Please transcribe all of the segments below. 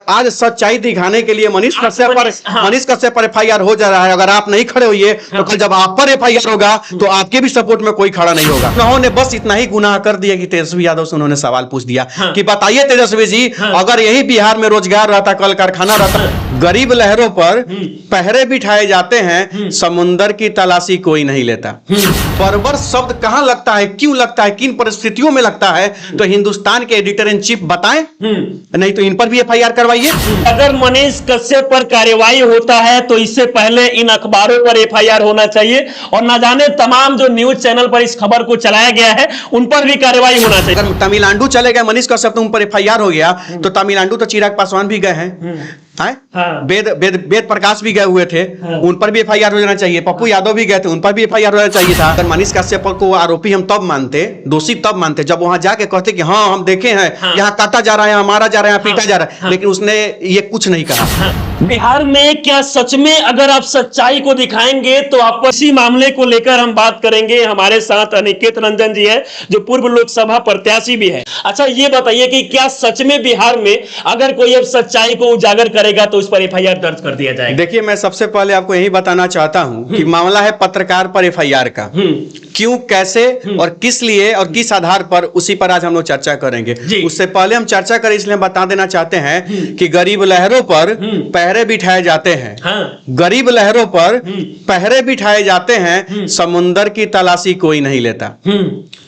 आज सच्चाई दिखाने के लिए मनीष कश्यप पर एफआईआर हो जा रहा है। अगर आप नहीं खड़े हुए तो कल जब आप पर एफआईआर होगा तो आपके भी सपोर्ट में कोई खड़ा नहीं होगा। उन्होंने बस इतना ही गुनाह कर दिया कि तेजस्वी यादव से उन्होंने सवाल पूछ दिया कि बताइए तेजस्वी जी, अगर यही बिहार में रोजगार रहता, कल कारखाना रहता, गरीब लहरों पर पहरे बिठाए जाते हैं, समुंदर की तलाशी कोई नहीं लेता। बर्बर शब्द कहां लगता है, क्यों लगता है, किन परिस्थितियों में लगता है, तो हिंदुस्तान के एडिटर इन चीफ बताएं, नहीं तो इन पर भी एफआईआर करवाइए। अगर मनीष कश्यप पर कार्यवाही होता है तो इससे पहले इन अखबारों पर एफआईआर होना चाहिए और न जाने तमाम जो न्यूज चैनल पर इस खबर को चलाया गया है उन पर भी कार्यवाही होना चाहिए। अगर तमिलनाडु चले गए मनीष कश्यप तो उन पर एफआईआर हो गया, तो तमिलनाडु तो चिराग पासवान भी गए हैं, वेद प्रकाश भी गए हुए थे, उन पर भी एफआईआर हो जाना चाहिए। पप्पू यादव भी गए थे, उन पर भी एफआईआर होना चाहिए था। अगर मनीष कश्यप को आरोपी हम तब मानते, दोषी तब मानते जब वहां जाके कहते कि हाँ हम देखे हैं, यहाँ काटा जा रहा है, यहाँ मारा जा रहा है, यहाँ पीटा जा रहा है, लेकिन उसने ये कुछ नहीं कहा। बिहार में क्या सच में अगर आप सच्चाई को दिखाएंगे तो आप इसी मामले को लेकर हम बात करेंगे। हमारे साथ अनिकेत रंजन जी है जो पूर्व लोकसभा प्रत्याशी भी है। अच्छा ये बताइए कि क्या सच में बिहार में अगर कोई अब सच्चाई को उजागर करेगा तो उस पर एफआईआर दर्ज कर दिया जाएगा? देखिए, मैं सबसे पहले आपको यही बताना चाहता हूं कि मामला है पत्रकार पर एफआईआर का। क्यों, कैसे और किस लिए और किस आधार पर, उसी पर आज हम लोग चर्चा करेंगे। उससे पहले हम चर्चा करें इसलिए बता देना चाहते हैं कि गरीब लहरों पर पहरे बिठाए जाते हैं, गरीब लहरों पर पहरे बिठाए जाते हैं, समुंदर की तलाशी कोई नहीं लेता।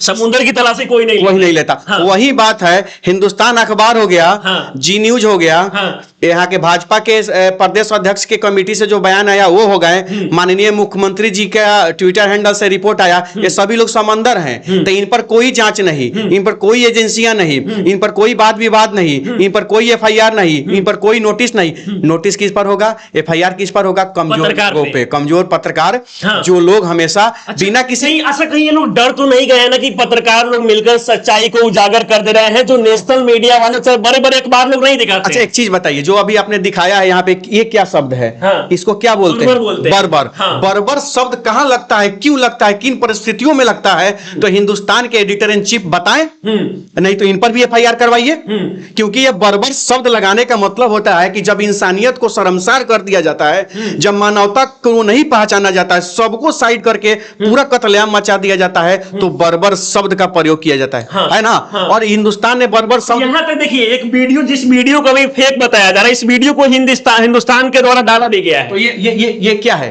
समुंदर की तलाशी कोई नहीं लेता। वही बात है, हिंदुस्तान अखबार हो गया, जी न्यूज हो गया, यहाँ के भाजपा के प्रदेश अध्यक्ष के कमेटी से जो बयान आया वो हो गए, माननीय मुख्यमंत्री जी का ट्विटर हैंडल से रिपोर्ट आया, ये सभी लोग समंदर हैं। तो इन पर कोई जांच नहीं, इन पर कोई एजेंसियां नहीं, इन पर कोई वाद विवाद नहीं, इन पर कोई एफआईआर नहीं, इन पर कोई नोटिस नहीं। नोटिस किस पर होगा, एफआईआर किस पर होगा? कमजोर लोगों पे, कमजोर पत्रकार, जो लोग हमेशा बिना किसी, ऐसा कहीं ये लोग डर तो नहीं गए ना कि पत्रकार लोग मिलकर सच्चाई को उजागर कर दे रहे हैं, जो नेशनल मीडिया वाले बड़े बड़े अखबार लोग नहीं दिखाते? अच्छा एक चीज बताइए, जो अभी आपने दिखाया है यहाँ पे, ये क्या शब्द है? इसको क्या बोलते हैं? बर्बर। बर्बर शब्द कहां लगता है, क्यों लगता है, किन परिस्थितियों में लगता है, तो हिंदुस्तान के एडिटर इन चीफ बताएं, नहीं तो इन पर भी एफआईआर करवाइए। क्योंकि ये बर्बर शब्द लगाने का मतलब होता है कि जब इंसानियत को शर्मसार कर दिया जाता है, जब मानवता को नहीं पहचाना जाता है, सबको साइड करके पूरा कत्लेआम मचा दिया जाता है, तो बर्बर शब्द का प्रयोग किया जाता है ना। और हिंदुस्तान ने बर्बर शब्द, यहां तक देखिए एक वीडियो, जिस वीडियो को भी फेक बताया जा रहा है, इस वीडियो को हिंदुस्तान के द्वारा डाला भी गया है। तो ये क्या है?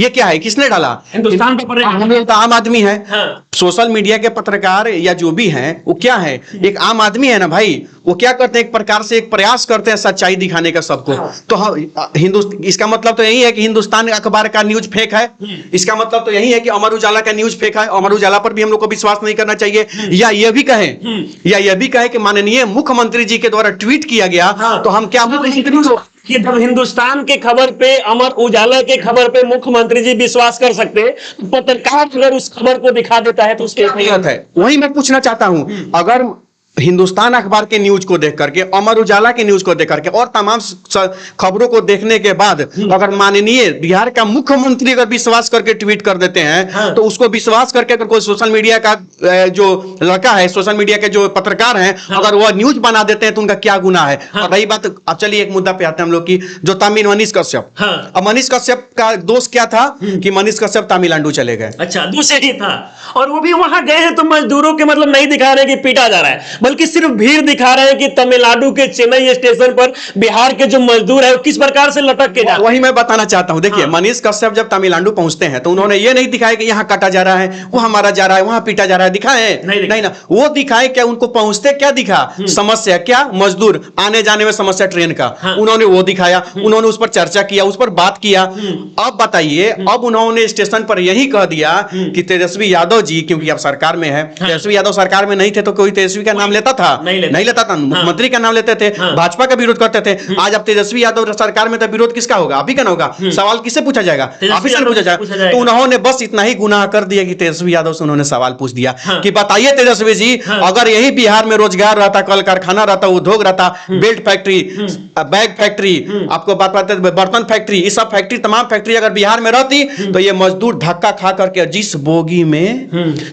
ये क्या है, किसने डाला? हिंदुस्तान पर आम आदमी है। सोशल मीडिया के पत्रकार या जो भी हैं वो क्या है, एक आम आदमी है ना भाई। वो क्या करते हैं, एक प्रकार से एक प्रयास करते हैं सच्चाई दिखाने का सबको। तो इसका मतलब तो यही है कि हिंदुस्तान अखबार का न्यूज फेक है। इसका मतलब तो यही है कि अमर उजाला का न्यूज फेक है, अमर उजाला पर भी हम लोग को विश्वास नहीं करना चाहिए। या ये भी कहे कि माननीय मुख्यमंत्री जी के द्वारा ट्वीट किया गया, तो हम क्या कि जब हिंदुस्तान के खबर पे, अमर उजाला के खबर पे मुख्यमंत्री जी विश्वास कर सकते हैं, तो पत्रकार अगर उस खबर को दिखा देता है तो उसकी अहमियत है। वही मैं पूछना चाहता हूं, अगर हिंदुस्तान अखबार के न्यूज को देख करके, अमर उजाला के न्यूज को देख करके और तमाम खबरों को देखने के बाद अगर माननीय बिहार का मुख्यमंत्री अगर विश्वास करके ट्वीट कर देते हैं, तो उसको विश्वास करके अगर कोई सोशल मीडिया का जो लड़का है, सोशल मीडिया के जो पत्रकार हैं, अगर वह न्यूज बना देते हैं तो उनका क्या गुनाह है? और रही बात, अब चलिए एक मुद्दा पे आते हैं हम लोग की, जो मनीष कश्यप। अब मनीष कश्यप का दोष क्या था कि मनीष कश्यप तमिलनाडु चले गए। अच्छा, दूसरे ही था, और वो भी वहां गए हैं तो मजदूरों के मतलब नहीं दिखा रहे कि पीटा जा रहा है, बल्कि सिर्फ भीड़ दिखा रहे हैं कि तमिलनाडु के चेन्नई स्टेशन पर बिहार के जो मजदूर है वो किस प्रकार से लटक के जा रहे हैं। वही मैं बताना चाहता हूं। देखिए, मनीष कश्यप जब तमिलनाडु पहुंचते हैं तो उन्होंने ये नहीं दिखाया कि यहाँ काटा जा रहा है, वहां मारा जा रहा है, वहां पीटा जा रहा है, दिखाए नहीं ना। वो दिखाए क्या, उनको पहुंचते क्या दिखा, समस्या क्या, मजदूर आने जाने में समस्या ट्रेन का, उन्होंने वो दिखाया, उन्होंने उस पर चर्चा किया, उस पर बात किया। अब बताइए, अब उन्होंने स्टेशन पर यही कह दिया कि तेजस्वी यादव जी, क्योंकि अब सरकार में है, तेजस्वी यादव सरकार में नहीं थे तो कोई तेजस्वी का नाम लेता था? नहीं लेता था। मुख्यमंत्री का नाम लेते थे, भाजपा का विरोध करते थे। आज अब तेजस्वी यादव सरकार में तो विरोध किसका होगा? आप ही का ना होगा। सवाल किससे पूछा जाएगा? आप ही से पूछा जाएगा। तो उन्होंने बस इतना ही गुनाह कर दिया कि तेजस्वी यादव से उन्होंने सवाल पूछ दिया कि बताइए तेजस्वी जी, अगर यही बिहार में रोजगार रहता, कल कारखाना रहता, उद्योग रहता, बेल्ट फैक्ट्री, बैग फैक्ट्री, आपको बात बर्तन फैक्ट्री, ये सब फैक्ट्री, तमाम फैक्ट्री अगर बिहार में रहती तो ये मजदूर धक्का खा करके, जिस बोगी में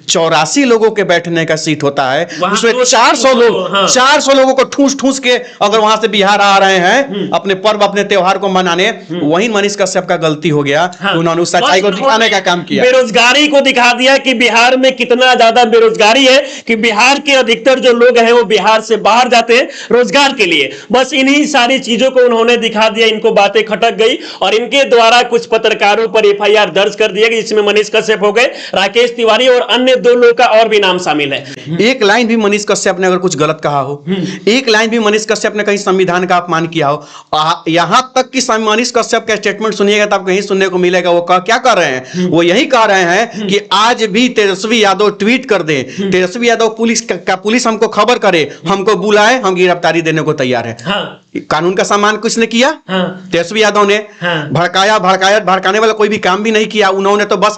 84 लोगों के बैठने का सीट होता है उसमें 4 400 लोग, हाँ। 400 लोगों को ठूस ठूस के अगर वहां से बिहार आ रहे हैं अपने पर्व अपने त्योहार को मनाने, वही मनीष कश्यप का गलती हो गया। हाँ। उन्होंने उस सच्चाई को दिखाने का काम किया, बेरोजगारी को दिखा दिया कि बिहार में कितना ज्यादा बेरोजगारी है कि बिहार के अधिकतर जो लोग हैं वो बिहार से बाहर जाते हैं रोजगार के लिए। बस इन्हीं सारी चीजों को उन्होंने दिखा दिया, इनको बातें खटक गई और इनके द्वारा कुछ पत्रकारों पर एफआईआर दर्ज कर दिया कि इसमें मनीष कश्यप हो गए, राकेश तिवारी और अन्य 2 लोग का और भी नाम शामिल है। एक लाइन भी मनीष कश्यप ने अगर कुछ गलत कहा हो, एक लाइन भी मनीष कश्यप ने कहीं संविधान का अपमान किया हो, यहां तक कि मनीष कश्यप का स्टेटमेंट सुनिएगा तब कहीं सुनने को मिलेगा वो क्या कर रहे हैं, वो यही कह रहे हैं कि आज भी तेजस्वी यादव ट्वीट कर दे, तेजस्वी यादव पुलिस हमको खबर करे, हमको बुलाए, हम गिरफ्तारी देने को तैयार है। हाँ। कानून का सम्मान किसने किया? हाँ। तेजस्वी यादव ने। हाँ। भड़काने वाला कोई भी काम भी नहीं किया उन्होंने, तो बस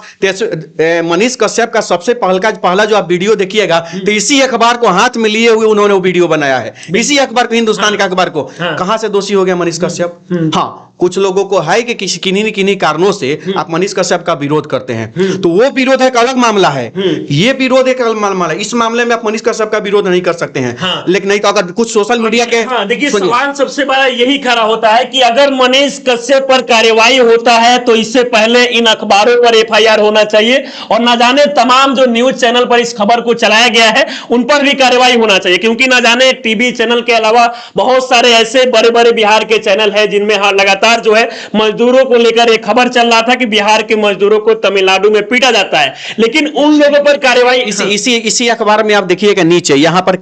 मनीष कश्यप का सबसे पहला जो आप वीडियो देखिएगा तो इसी अखबार को हाथ में लिए हुए उन्होंने वो वीडियो बनाया है, इसी अखबार को, हिंदुस्तान का अखबार को। कहां से दोषी हो गया मनीष कश्यप? हाँ, कुछ लोगों को है कि किन्हीं कारणों से आप मनीष कश्यप का विरोध करते हैं, तो वो विरोध एक अलग मामला है, ये विरोध एक अलग मामला है। इस मामले में आप मनीष कश्यप का विरोध नहीं कर सकते हैं। हाँ। लेकिन नहीं तो अगर कुछ सोशल मीडिया के, देखिए सवाल सबसे बड़ा यही खड़ा होता है कि अगर मनीष कश्यप पर कार्यवाही होता है तो इससे पहले इन अखबारों पर एफआईआर होना चाहिए और ना जाने तमाम जो न्यूज चैनल पर इस खबर को चलाया गया है उन पर भी कार्यवाही होना चाहिए, क्योंकि ना जाने टीवी चैनल के अलावा बहुत सारे ऐसे बड़े बड़े बिहार के चैनल है जिनमें लगातार जो है मजदूरों को लेकर एक खबर चल रहा था कि बिहार के मजदूरों को तमिलनाडु में पीटा जाता है, लेकिन उन लोगों पर कार्यवाही इसी अखबार में आप देखिएगा नीचे यहाँ पर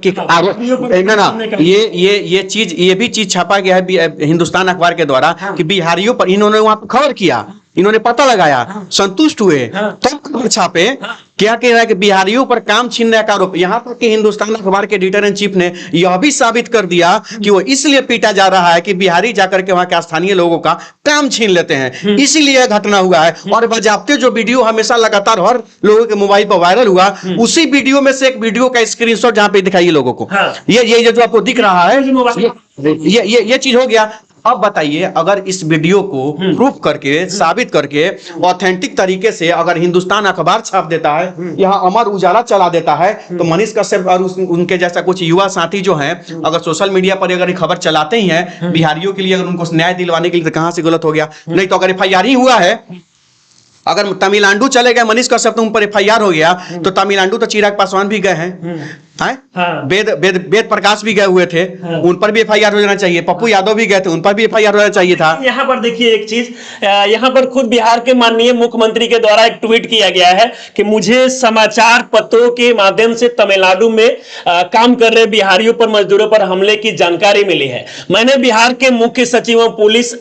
ये भी चीज छापा गया है हिंदुस्तान अखबार के द्वारा कि बिहारियों पर इन्होंने वहां पर खबर किया, इन्होंने पता लगाया, संतुष्ट हुए, तब खबर छापे। क्या कह रहा है कि बिहारियों पर काम छीनने का आरोप, यहां तक कि हिंदुस्तान अखबार के एडिटर इन चीफ ने यह भी साबित कर दिया कि वो इसलिए पीटा जा रहा है कि बिहारी जाकर के वहां के स्थानीय लोगों का काम छीन लेते हैं, इसीलिए घटना हुआ है। और बजाबते जो वीडियो हमेशा लगातार हर लोगों के मोबाइल पर वायरल हुआ, उसी वीडियो में से एक वीडियो का स्क्रीनशॉट जहां पे दिखाइए लोगों को, ये जो आपको दिख रहा है, ये चीज हो गया। अब बताइए, अगर इस वीडियो को प्रूफ करके, साबित करके, ऑथेंटिक तरीके से अगर हिंदुस्तान अखबार छाप देता है, यहाँ अमर उजाला चला देता है, तो मनीष कश्यप और उनके जैसा कुछ युवा साथी जो हैं, अगर सोशल मीडिया पर अगर खबर चलाते ही हैं बिहारियों के लिए, अगर उनको न्याय दिलवाने के लिए, तो कहां से गलत हो गया? नहीं तो अगर एफआईआर ही हुआ है, अगर तमिलनाडु चले गए मनीष कश्यप तो उन पर एफआईआर हो गया, तो तमिलनाडु तो चिराग पासवान भी गए हैं, वेद प्रकाश भी गए हुए थे, उन पर भी एफआईआर हो जाना चाहिए, पप्पू यादव भी गए थे, उन पर भी एफआईआर होना चाहिए था। यहाँ पर देखिए एक चीज, यहाँ पर खुद बिहार के माननीय मुख्यमंत्री के द्वारा एक ट्वीट किया गया है कि मुझे समाचार पत्रों के माध्यम से तमिलनाडु में काम कर रहे बिहारियों पर, मजदूरों पर हमले की जानकारी मिली है। मैंने बिहार के मुख्य सचिव और पुलिस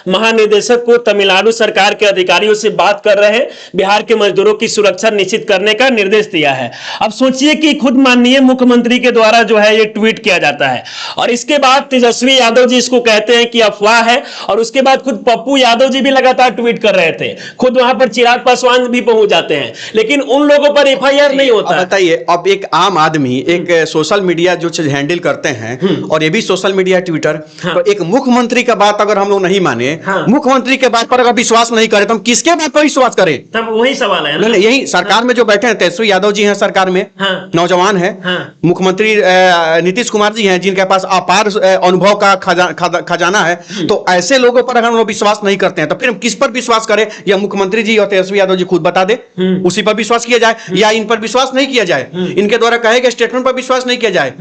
महानिदेशक को तमिलनाडु सरकार के अधिकारियों से बात कर रहे बिहार के मजदूरों की सुरक्षा निश्चित करने का निर्देश दिया है। अब सोचिए कि खुद माननीय मुख्यमंत्री के द्वारा जो है ये ट्वीट किया जाता है और इसके बाद तेजस्वी यादव जी इसको कहते हैं कि अफवाह है, और उसके बाद खुद पप्पू यादव जी भी लगातार ट्वीट कर रहे थे, खुद वहां पर चिराग पासवान भी पहुंच जाते हैं, लेकिन उन लोगों पर एफआईआर नहीं होता। बताइए, अब एक आम आदमी एक सोशल मीडिया जो चीज हैंडल करते हैं, और ये भी सोशल मीडिया ट्विटर, तो एक मुख्यमंत्री का बात अगर हम लोग नहीं माने, मुख्यमंत्री के बात पर अगर विश्वास नहीं करें, तो हम किसके बात पर विश्वास करें? तब वही सवाल है। यही सरकार में जो बैठे हैं, तेजस्वी यादव जी हैं सरकार में, नौजवान है, मुख्यमंत्री नीतीश कुमार जी हैं जिनके पास अपार अनुभव का खजाना है, तो ऐसे लोगों पर अगर हम लोग विश्वास नहीं करते हैं तो फिर हम किस पर विश्वास करें? या मुख्यमंत्री जी और तेजस्वी यादव जी खुद बता दे, उसी पर विश्वास किया जाए, या इन पर विश्वास नहीं किया जाए, इनके द्वारा कहे गए स्टेटमेंट पर विश्वास नहीं किया जाए?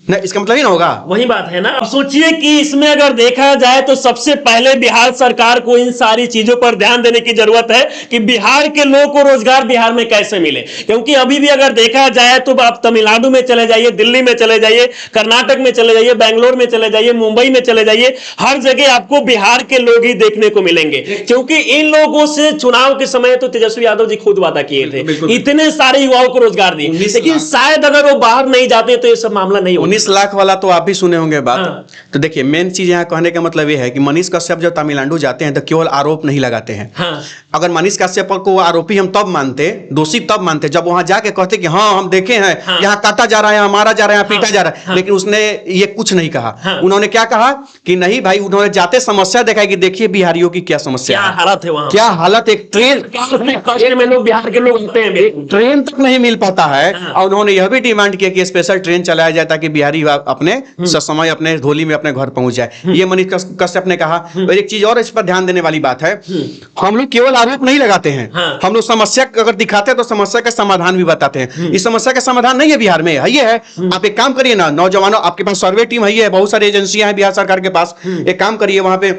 नहीं, इसका मतलब ही ना होगा। वही बात है ना। अब सोचिए कि इसमें अगर देखा जाए तो सबसे पहले बिहार सरकार को इन सारी चीजों पर ध्यान देने की जरूरत है कि बिहार के लोगों को रोजगार बिहार में कैसे मिले, क्योंकि अभी भी अगर देखा जाए तो आप तमिलनाडु में चले जाइए, दिल्ली में चले जाइए, कर्नाटक में चले जाइए, बेंगलोर में चले जाइए, मुंबई में चले जाइए, हर जगह आपको बिहार के लोग ही देखने को मिलेंगे, क्योंकि इन लोगों से चुनाव के समय तो तेजस्वी यादव जी खुद वादा किए थे, इतने सारे युवाओं को रोजगार दिए, लेकिन शायद अगर वो बाहर नहीं जाते तो ये सब मामला नहीं होता। 20 लाख वाला तो आप भी सुने होंगे बात। हाँ। तो देखिए मेन चीज यहाँ कहने का मतलब ये है कि मनीष कश्यप जब तमिलनाडु जाते हैं तो केवल आरोप नहीं लगाते हैं। हाँ। अगर मनीष कश्यप को आरोपी हम तब मानते, दोषी तब मानते जब वहां जाके कहते कि हाँ हम देखे हैं, हाँ। यहाँ काटा जा रहा है, यहाँ मारा जा रहा है, यहाँ पीटा जा रहा है। हाँ। लेकिन उसने ये कुछ नहीं कहा। हाँ। उन्होंने क्या कहा कि नहीं भाई, उन्होंने जाते समस्या देखा कि देखिए बिहारियों की क्या समस्या क्या है, हालत है वहाँ, क्या हालत। एक ट्रेन कष्ट में लोग, बिहार के लोग होते हैं, ट्रेन तक नहीं मिल पाता है। हाँ। और उन्होंने यह भी डिमांड किया कि स्पेशल ट्रेन चलाया जाए ताकि बिहारी अपने समय अपने धोली में अपने घर पहुंच जाए। ये मनीष कश्यप ने कहा। और एक चीज और इस पर ध्यान देने वाली बात है, हम लोग केवल आरोप नहीं लगाते हैं। हाँ। हम लोग समस्या अगर दिखाते हैं तो समस्या का समाधान भी बताते हैं। इस समस्या का समाधान नहीं है बिहार में, है ये है। आप एक काम करिए ना, नौजवानों, आपके पास सर्वे टीम है, बहुत सारी एजेंसियां हैं बिहार सरकार के पास। एक काम करिए, वहां पे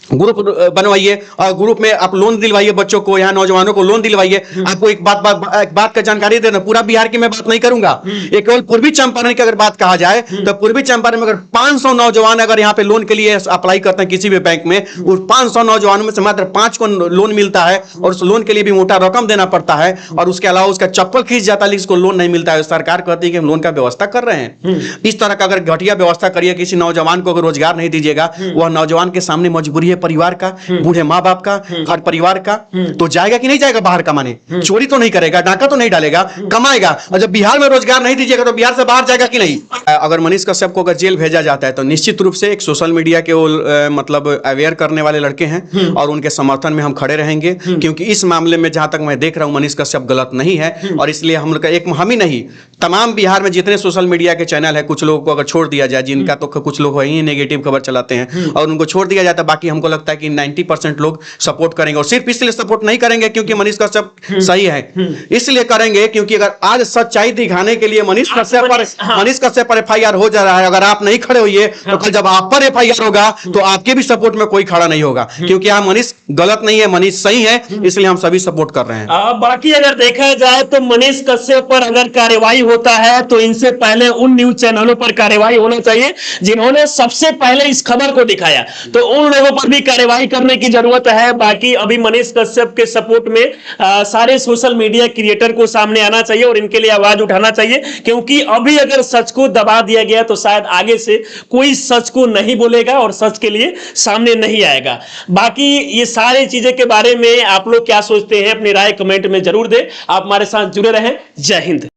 ग्रुप बनवाइए और ग्रुप में आप लोन दिलवाइए बच्चों को, यहाँ नौजवानों को लोन दिलवाइए। आपको एक बात का जानकारी देना, पूरा बिहार की मैं बात नहीं करूंगा, एक केवल पूर्वी चंपारण की अगर बात कहा जाए तो पूर्वी चंपारण में अगर 500 नौजवान अगर यहाँ पे लोन के लिए अप्लाई करते हैं किसी भी बैंक में, उस 500 नौजवानों में से मात्र 5 को लोन मिलता है और उस लोन के लिए भी मोटा रकम देना पड़ता है। और उसके अलावा उसका चप्पल खींच जाता है लेकिन उसको लोन नहीं मिलता है। सरकार कहती है कि हम लोन का व्यवस्था कर रहे हैं। इस तरह का अगर घटिया व्यवस्था करिए, किसी नौजवान को अगर रोजगार नहीं दीजिएगा, वह नौजवान के सामने मजबूरी है परिवार का, बूढ़े माँ बाप का, घर परिवार का, तो जाएगा कि नहीं जाएगा बाहर कमाने? चोरी तो नहीं करेगा, डाका तो नहीं डालेगा, कमाएगा। और जब बिहार में रोजगार नहीं दीजिएगा तो बिहार से बाहर जाएगा कि नहीं? अगर मनीष कश्यप को अगर जेल भेजा जाता है तो निश्चित रूप से एक सोशल मीडिया के वो मतलब अवेयर करने वाले लड़के हैं और उनके समर्थन में हम खड़े रहेंगे, क्योंकि इस मामले में जहां तक मैं देख रहा हूं मनीष कश्यप गलत नहीं है। और इसलिए हम लोग हम ही नहीं, तमाम बिहार में जितने सोशल मीडिया के चैनल है, कुछ लोगों को अगर छोड़ दिया जाए, जिनका तो कुछ लोग वही नेगेटिव खबर चलाते हैं, और उनको छोड़ दिया जाता है, बाकी हमको लगता है कि 90% लोग सपोर्ट करेंगे। और सिर्फ इसलिए सपोर्ट नहीं करेंगे क्योंकि मनीष कश्यप सही है, इसलिए करेंगे क्योंकि अगर आज सच्चाई दिखाने के लिए मनीष कश्यप पर एफआईआर हो जा रहा है, अगर आप नहीं खड़े होइए तो कल जब आप पर एफआईआर होगा तो आपके भी सपोर्ट में कोई खड़ा नहीं होगा, क्योंकि यहाँ मनीष गलत नहीं है, मनीष सही है, इसलिए हम सभी सपोर्ट कर रहे हैं। बाकी अगर देखा जाए तो मनीष कश्यप पर अगर कार्रवाई होता है तो इनसे पहले उन न्यूज चैनलों पर कार्रवाई होना चाहिए जिन्होंने सबसे पहले इस खबर को दिखाया, तो उन लोगों पर भी कार्रवाई करने की जरूरत है। बाकी अभी मनीष कश्यप के सपोर्ट में सारे सोशल मीडिया क्रिएटर को सामने आना चाहिए और इनके लिए आवाज उठाना चाहिए, क्योंकि अभी अगर सच को दबा दिया गया तो शायद आगे से कोई सच को नहीं बोलेगा और सच के लिए सामने नहीं आएगा। बाकी ये सारी चीजें के बारे में आप लोग क्या सोचते हैं, अपनी राय कमेंट में जरूर दें। आप हमारे साथ जुड़े रहें। जय हिंद।